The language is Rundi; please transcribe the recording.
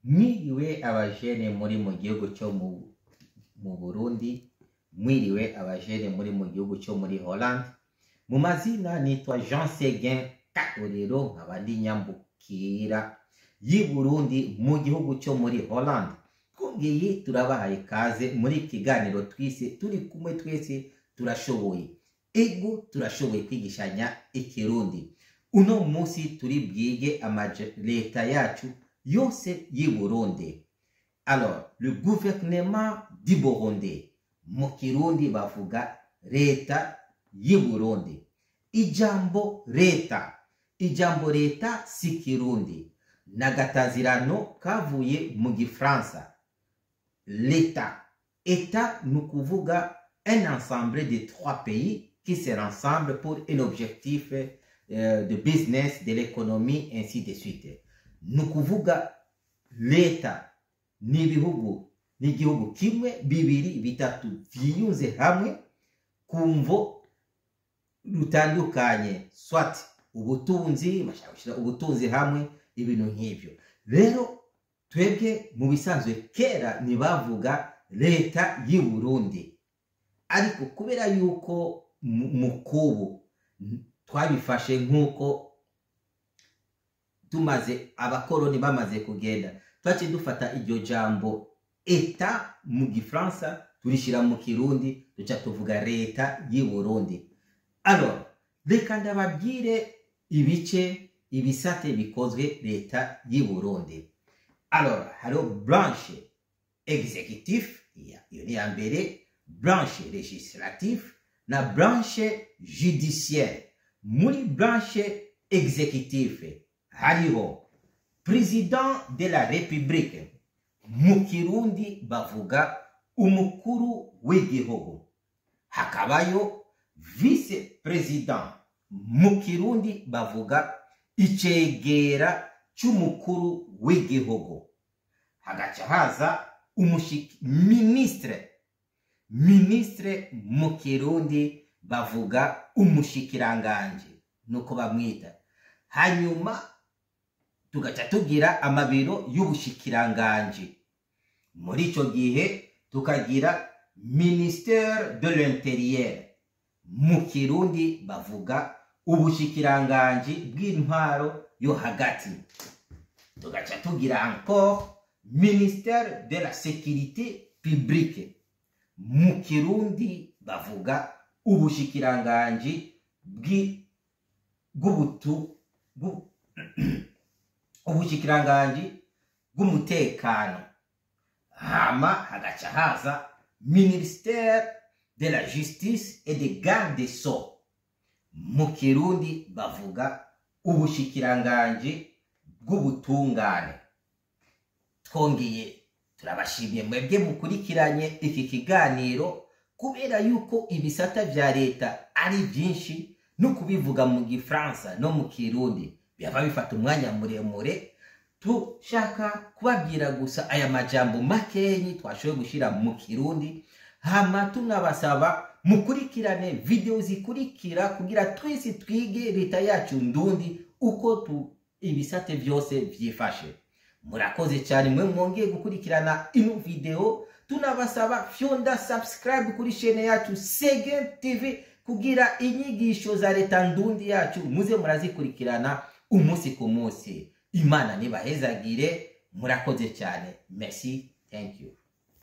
Mwiriwe abajene muri mu gihugu cyo mu Burundi, mwiriwe abajene muri mu gihugu cyo muri Holland. Mu mazina nitwa Jean Seguin Katorero, nkaba ndi nyambukira y'i Burundi mu gihugu cyo muri Holland. Twongeye turabahaye kaze muri kiganiro twise turi kumwe twese turashoboye. Ego turashoboye kwigishanya ikirundi. Uno munsi turi bwige leta yacu yose y'i Burundi. Alors, le gouvernement du Burundi. Mu kirundi bavuga leta y'i Burundi. Ijambo leta. Ijambo leta si kirundi. Nagatazirano kavuye mu Gifransa. L'État. État nous kuvuga un ensemble de 3 pays qui se rassemblent pour un objectif de business, de l'économie, ainsi de suite. Nous kuvuga leta ni igihugu kimwe, bibiri, bitatu vyiyunze hamwe kumvo rutandukanye, swat ubutunzi, bashaka ubutunzi hamwe, ibintu nk'ivyo. Rero twebwe mu bisanzwe kera nibavuga leta y'i Burundi, ariko kubera yuko mukubu twabifashe nk'uko tumaze abakoroni bamaze kugenda, twace dufata iryo jambo eta mu Gifransa turishira mu Kirundi, duca tuvuga leta y'i Burundi. Alors, reka ndababwire ibice ibisate bikozwe leta y'i Burundi. Alors, hariho branche exécutif, iyo ni ya mbere, branche législatif na branche judiciaire. Muri branche exécutif hariho président de la République, mu Kirundi bavuga umukuru w'igihugu. Hakabayo vice président, mu Kirundi bavuga icegera c'umukuru w'igihugu. Hagaca haza ministre mu Kirundi bavuga umushikiranganje, nuko bamwita. Hanyuma tugaca tugira amabiro y'ubushikiranganje. Muri ico gihe tukagira ministère de l'intérieur, mu Kirundi bavuga ubushikiranganje bw'intwaro yo hagati. Tugaca tugira encore ministère de la sécurité publique, mu Kirundi bavuga ubushikiranganje ubushikiranganje bw'umutekano. Hama hagaca haza ministère de la justice et des gardes des sceaux, mu Kirundi bavuga ubushikiranganje bw'ubutungane. Twongeye turabashimiye mwebwe mukurikiranye iki kiganiro, kubera yuko ibisata vya leta ari byinshi, no kubivuga mu Gifransa no mu Kirundi byaba bifata umwanya muremure. Tushaka kubabwira gusa aya majambo makenyi twashoboye gushira mu Kirundi. Hama tunabasaba mukurikirane video zikurikira kugira twese twige leta yacu ndundi uko ibisate byose vyifashe. Murakoze cyane mwe mwongeye gukurikirana ino video. Tunabasaba fyonda subscribe kuri chaîne yacu Seguin TV kugira inyigisho za leta ndundi yacu muze murazikurikirana umunsi ku munsi. Imana nibahezagire, murakoze cyane. Merci, thank you.